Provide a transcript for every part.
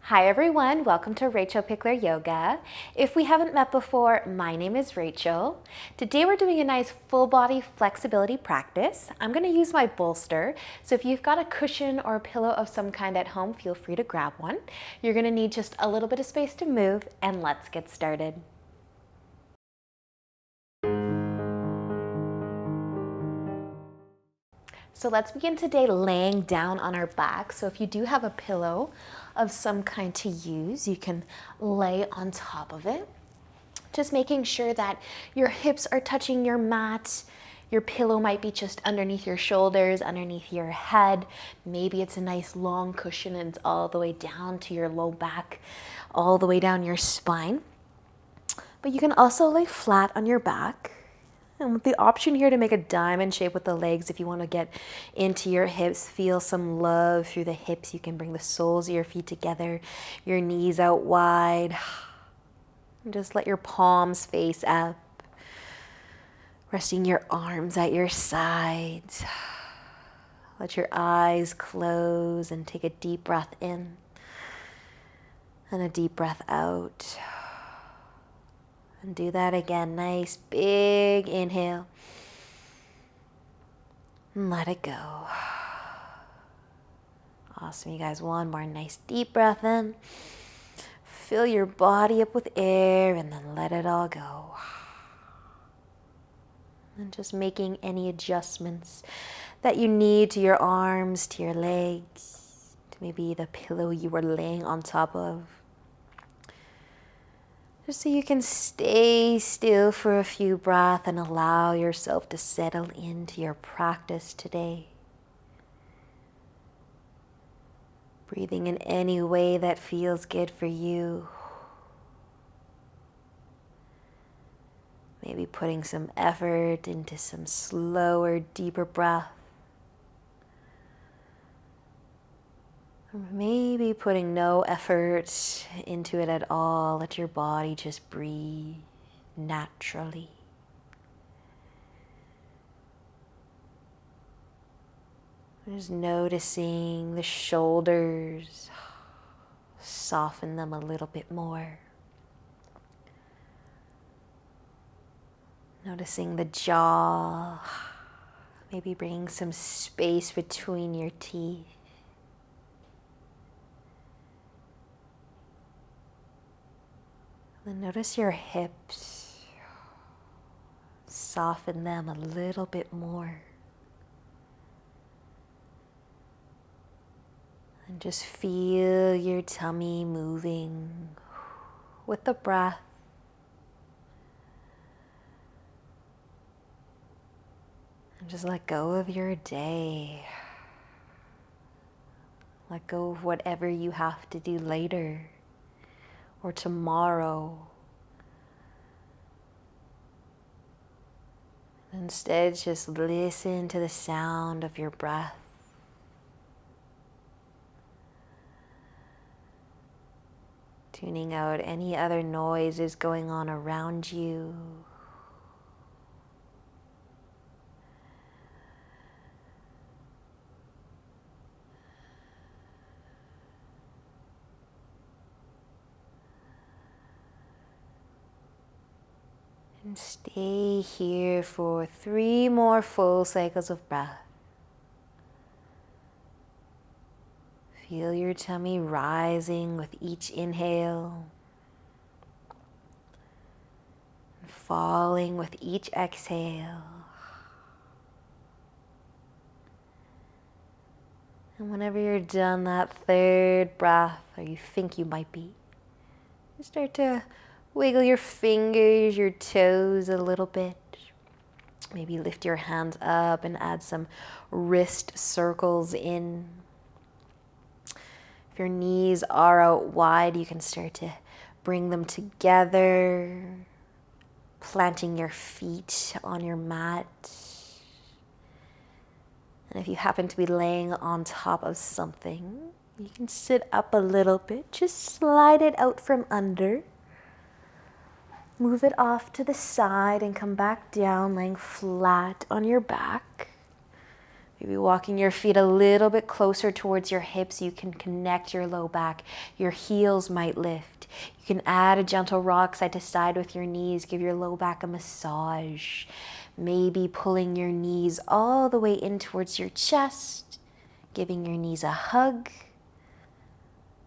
Hi everyone, welcome to Rachel Pichler Yoga. If we haven't met before, my name is Rachel. Today we're doing a nice full body flexibility practice. I'm going to use my bolster, so if you've got a cushion or a pillow of some kind at home, feel free to grab one. You're going to need just a little bit of space to move, and let's get started. So let's begin today laying down on our back. So if you do have a pillow of some kind to use, you can lay on top of it. Just making sure that your hips are touching your mat. Your pillow might be just underneath your shoulders, underneath your head. Maybe it's a nice long cushion and it's all the way down to your low back, all the way down your spine. But you can also lay flat on your back. And with the option here to make a diamond shape with the legs, if you want to get into your hips, feel some love through the hips. You can bring the soles of your feet together, your knees out wide. And just let your palms face up, resting your arms at your sides. Let your eyes close and take a deep breath in and a deep breath out. And do that again. Nice big inhale. And let it go. Awesome, you guys. One more nice deep breath in. Fill your body up with air and then let it all go. And just making any adjustments that you need to your arms, to your legs, to maybe the pillow you were laying on top of. Just so you can stay still for a few breaths and allow yourself to settle into your practice today. Breathing in any way that feels good for you. Maybe putting some effort into some slower, deeper breath. Or maybe putting no effort into it at all. Let your body just breathe naturally. Just noticing the shoulders. Soften them a little bit more. Noticing the jaw. Maybe bringing some space between your teeth. Then notice your hips. Soften them a little bit more. And just feel your tummy moving with the breath. And just let go of your day. Let go of whatever you have to do later or tomorrow. Instead, just listen to the sound of your breath. Tuning out any other noises going on around you. And stay here for 3 more full cycles of breath. Feel your tummy rising with each inhale, and falling with each exhale. And whenever you're done that 3rd breath, or you think you might be, you start to wiggle your fingers, your toes a little bit. Maybe lift your hands up and add some wrist circles in. If your knees are out wide, you can start to bring them together, planting your feet on your mat. And if you happen to be laying on top of something, you can sit up a little bit, just slide it out from under. Move it off to the side and come back down, laying flat on your back. Maybe walking your feet a little bit closer towards your hips. You can connect your low back. Your heels might lift. You can add a gentle rock side to side with your knees. Give your low back a massage. Maybe pulling your knees all the way in towards your chest. Giving your knees a hug.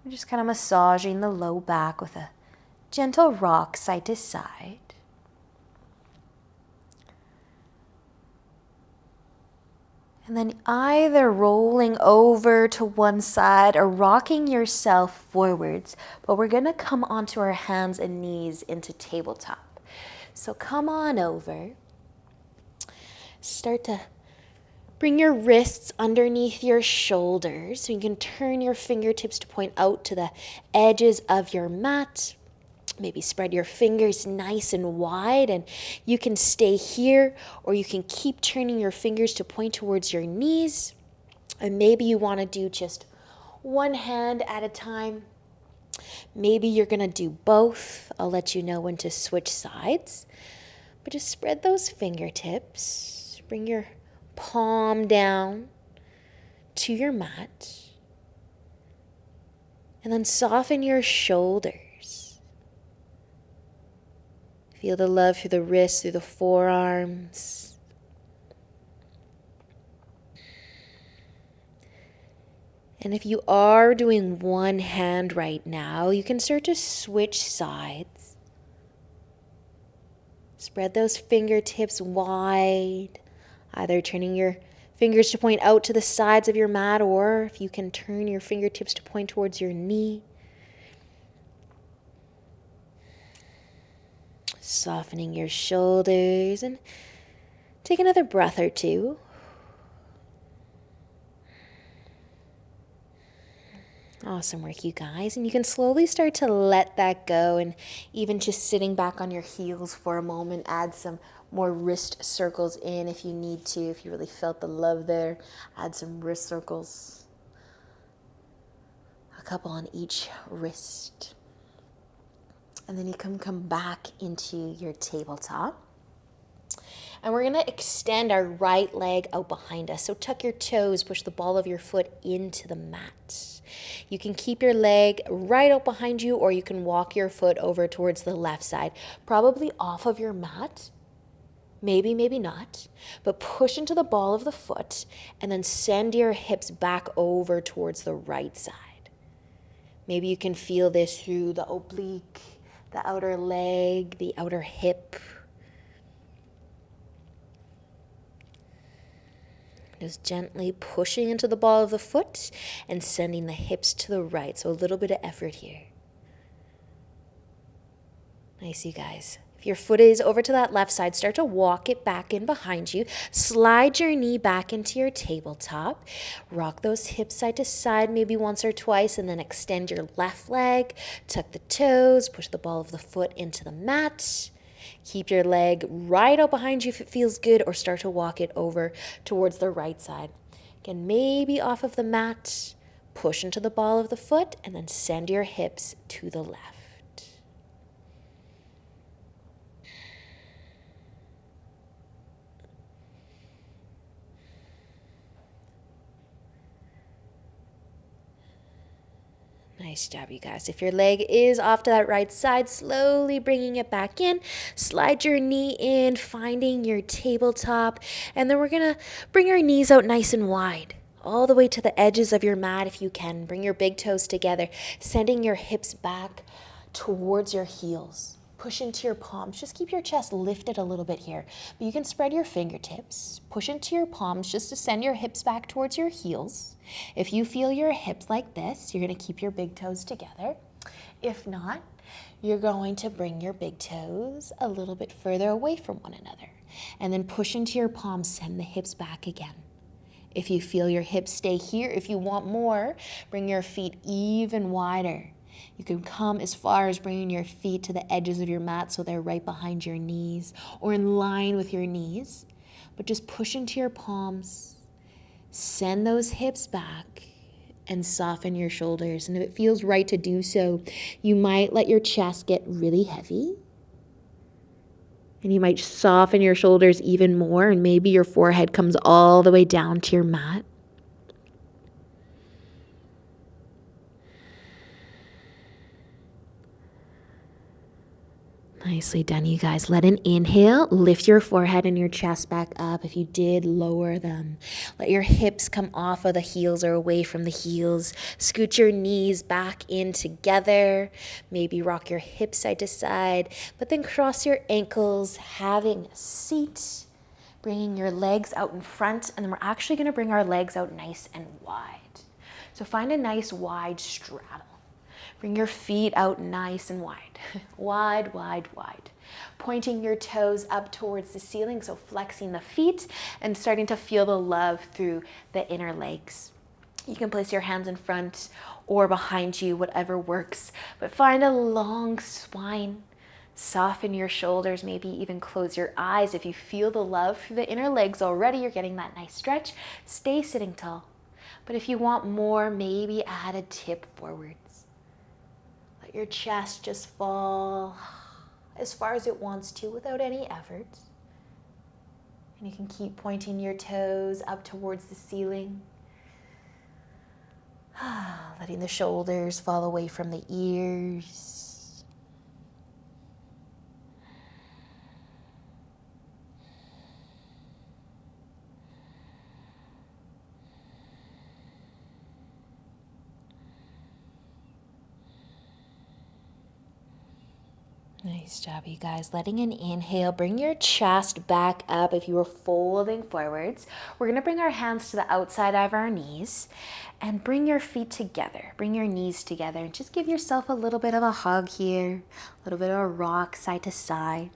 Just kind of massaging the low back with a gentle rock side to side. And then either rolling over to one side or rocking yourself forwards. But we're going to come onto our hands and knees into tabletop. So come on over. Start to bring your wrists underneath your shoulders. So you can turn your fingertips to point out to the edges of your mat. Maybe spread your fingers nice and wide, and you can stay here, or you can keep turning your fingers to point towards your knees. And maybe you want to do just one hand at a time. Maybe you're going to do both. I'll let you know when to switch sides. But just spread those fingertips. Bring your palm down to your mat. And then soften your shoulders. Feel the love through the wrists, through the forearms. And if you are doing one hand right now, you can start to switch sides. Spread those fingertips wide, either turning your fingers to point out to the sides of your mat, or if you can turn your fingertips to point towards your knee. Softening your shoulders, and take another breath or two. Awesome work, you guys. And you can slowly start to let that go, and even just sitting back on your heels for a moment, add some more wrist circles in if you need to. If you really felt the love there, add some wrist circles. A couple on each wrist. And then you can come back into your tabletop. And we're going to extend our right leg out behind us. So tuck your toes, push the ball of your foot into the mat. You can keep your leg right out behind you, or you can walk your foot over towards the left side, probably off of your mat. Maybe, maybe not. But push into the ball of the foot and then send your hips back over towards the right side. Maybe you can feel this through the oblique, the outer leg, the outer hip. Just gently pushing into the ball of the foot and sending the hips to the right. So a little bit of effort here. Nice, you guys. If your foot is over to that left side, start to walk it back in behind you. Slide your knee back into your tabletop. Rock those hips side to side maybe once or twice, and then extend your left leg. Tuck the toes, push the ball of the foot into the mat. Keep your leg right out behind you if it feels good, or start to walk it over towards the right side. Again, maybe off of the mat. Push into the ball of the foot, and then send your hips to the left. Nice job, you guys. If your leg is off to that right side, slowly bringing it back in. Slide your knee in, finding your tabletop. And then we're going to bring our knees out nice and wide, all the way to the edges of your mat if you can. Bring your big toes together, sending your hips back towards your heels. Push into your palms. Just keep your chest lifted a little bit here. But you can spread your fingertips. Push into your palms just to send your hips back towards your heels. If you feel your hips like this, you're going to keep your big toes together. If not, you're going to bring your big toes a little bit further away from one another. And then push into your palms, send the hips back again. If you feel your hips stay here, if you want more, bring your feet even wider. You can come as far as bringing your feet to the edges of your mat so they're right behind your knees or in line with your knees. But just push into your palms, send those hips back, and soften your shoulders. And if it feels right to do so, you might let your chest get really heavy. And you might soften your shoulders even more, and maybe your forehead comes all the way down to your mat. Nicely done, you guys. Let an inhale, lift your forehead and your chest back up. If you did, lower them. Let your hips come off of the heels or away from the heels. Scoot your knees back in together. Maybe rock your hips side to side, but then cross your ankles, having a seat. Bringing your legs out in front, and then we're actually going to bring our legs out nice and wide. So find a nice wide straddle. Bring your feet out nice and wide. Wide, wide, wide. Pointing your toes up towards the ceiling, so flexing the feet and starting to feel the love through the inner legs. You can place your hands in front or behind you, whatever works, but find a long spine. Soften your shoulders, maybe even close your eyes. If you feel the love through the inner legs already, you're getting that nice stretch. Stay sitting tall. But if you want more, maybe add a tip forwards. Let your chest just fall as far as it wants to without any effort. And you can keep pointing your toes up towards the ceiling. Letting the shoulders fall away from the ears. Nice job, you guys. Letting an inhale, bring your chest back up. If you were folding forwards, we're going to bring our hands to the outside of our knees and bring your feet together. Bring your knees together and just give yourself a little bit of a hug here, a little bit of a rock side to side.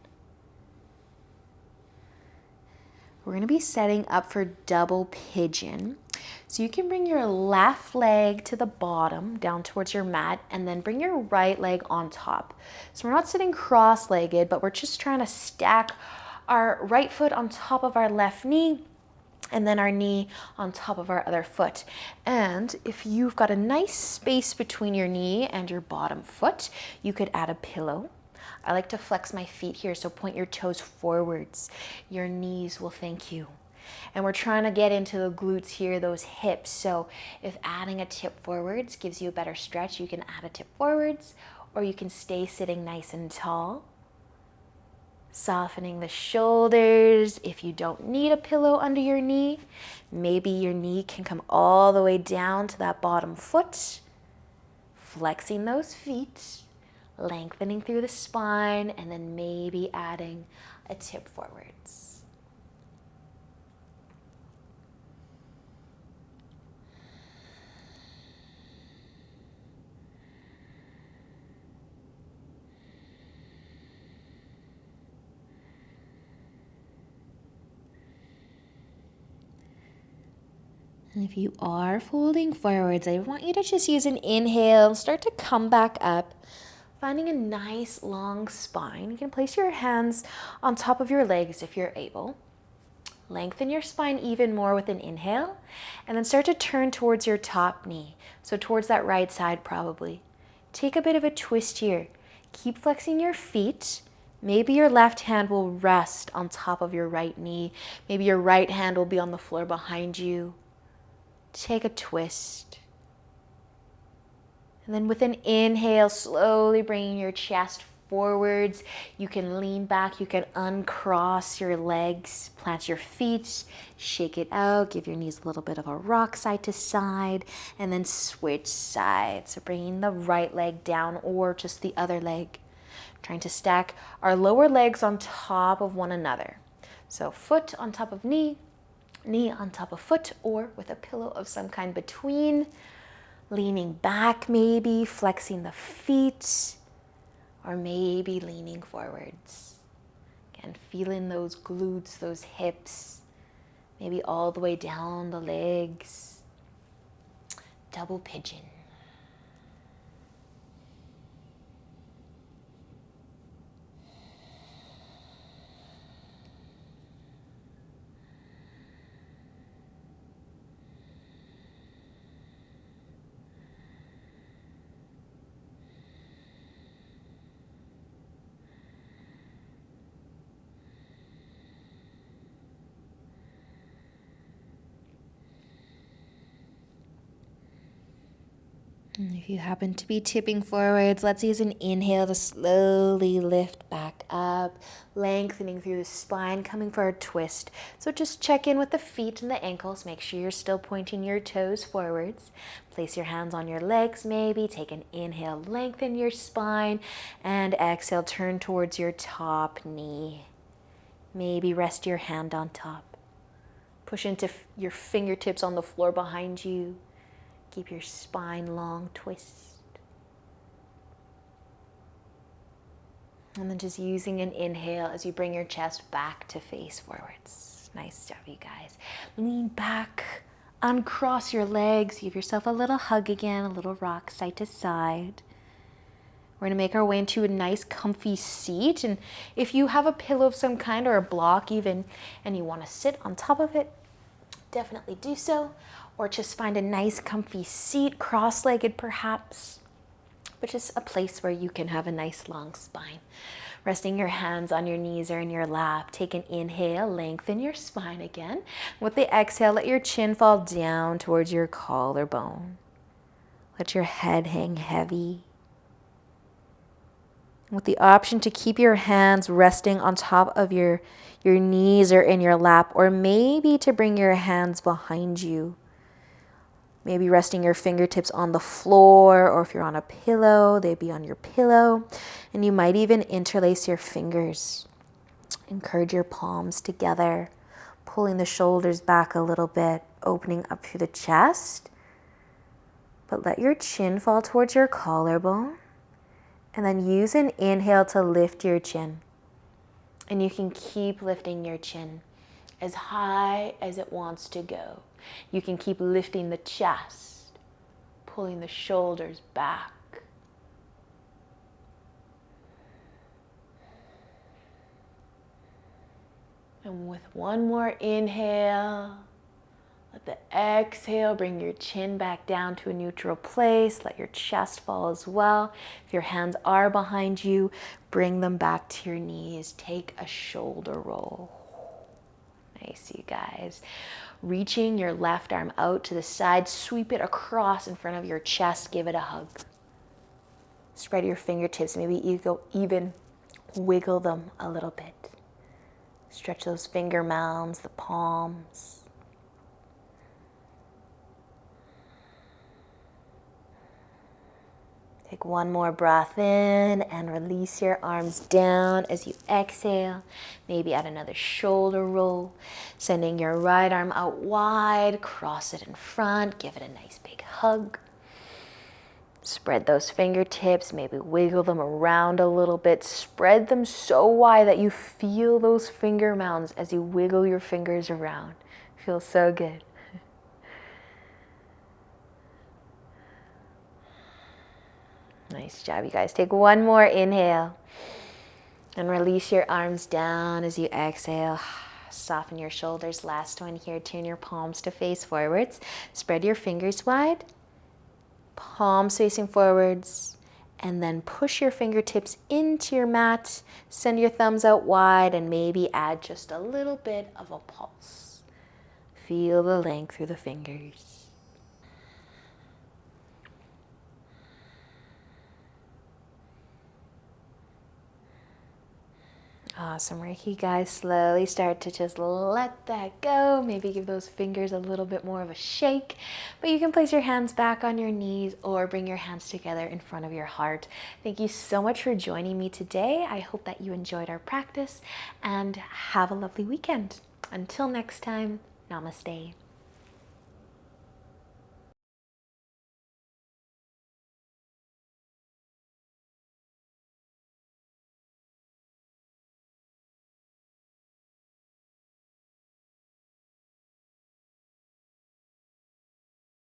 We're going to be setting up for double pigeon. So you can bring your left leg to the bottom, down towards your mat, and then bring your right leg on top. So we're not sitting cross-legged, but we're just trying to stack our right foot on top of our left knee, and then our knee on top of our other foot. And if you've got a nice space between your knee and your bottom foot, you could add a pillow. I like to flex my feet here, so point your toes forwards. Your knees will thank you. And we're trying to get into the glutes here, those hips. So if adding a tip forwards gives you a better stretch, you can add a tip forwards, or you can stay sitting nice and tall. Softening the shoulders. If you don't need a pillow under your knee, maybe your knee can come all the way down to that bottom foot. Flexing those feet, lengthening through the spine, and then maybe adding a tip forwards. And if you are folding forwards, I want you to just use an inhale, start to come back up, finding a nice long spine. You can place your hands on top of your legs if you're able. Lengthen your spine even more with an inhale, and then start to turn towards your top knee, so towards that right side probably. Take a bit of a twist here. Keep flexing your feet. Maybe your left hand will rest on top of your right knee. Maybe your right hand will be on the floor behind you. Take a twist. And then with an inhale, slowly bringing your chest forwards. You can lean back, you can uncross your legs, plant your feet, shake it out, give your knees a little bit of a rock side to side, and then switch sides. So bringing the right leg down or just the other leg. Trying to stack our lower legs on top of one another. So foot on top of knee, knee on top of foot, or with a pillow of some kind between. Leaning back maybe, flexing the feet, or maybe leaning forwards. Again, feeling those glutes, those hips, maybe all the way down the legs. Double pigeon. If you happen to be tipping forwards, let's use an inhale to slowly lift back up, lengthening through the spine, coming for a twist. So just check in with the feet and the ankles. Make sure you're still pointing your toes forwards. Place your hands on your legs maybe. Take an inhale, lengthen your spine, and exhale, turn towards your top knee. Maybe rest your hand on top. Push into your fingertips on the floor behind you. Keep your spine long, twist. And then just using an inhale as you bring your chest back to face forwards. Nice job, you guys. Lean back, uncross your legs, give yourself a little hug again, a little rock side to side. We're gonna make our way into a nice comfy seat. And if you have a pillow of some kind or a block even, and you wanna sit on top of it, definitely do so. Or just find a nice comfy seat, cross-legged perhaps, but just a place where you can have a nice long spine. Resting your hands on your knees or in your lap. Take an inhale, lengthen your spine again. With the exhale, let your chin fall down towards your collarbone. Let your head hang heavy. With the option to keep your hands resting on top of your knees or in your lap, or maybe to bring your hands behind you. Maybe resting your fingertips on the floor, or if you're on a pillow, they'd be on your pillow. And you might even interlace your fingers. Encourage your palms together, pulling the shoulders back a little bit, opening up through the chest. But let your chin fall towards your collarbone. And then use an inhale to lift your chin. And you can keep lifting your chin as high as it wants to go. You can keep lifting the chest, pulling the shoulders back. And with one more inhale, let the exhale bring your chin back down to a neutral place. Let your chest fall as well. If your hands are behind you, bring them back to your knees. Take a shoulder roll. Nice, you guys. Reaching your left arm out to the side, sweep it across in front of your chest, give it a hug. Spread your fingertips, maybe even wiggle them a little bit. Stretch those finger mounds, the palms. Take one more breath in and release your arms down as you exhale. Maybe add another shoulder roll. Sending your right arm out wide, cross it in front, give it a nice big hug. Spread those fingertips, maybe wiggle them around a little bit. Spread them so wide that you feel those finger mounds as you wiggle your fingers around. Feels so good. Nice job, you guys. Take one more inhale and release your arms down as you exhale. Soften your shoulders. Last one here. Turn your palms to face forwards. Spread your fingers wide. Palms facing forwards. And then push your fingertips into your mat. Send your thumbs out wide and maybe add just a little bit of a pulse. Feel the length through the fingers. Awesome work, you guys. Slowly start to just let that go. Maybe give those fingers a little bit more of a shake. But you can place your hands back on your knees or bring your hands together in front of your heart. Thank you so much for joining me today. I hope that you enjoyed our practice and have a lovely weekend. Until next time, namaste.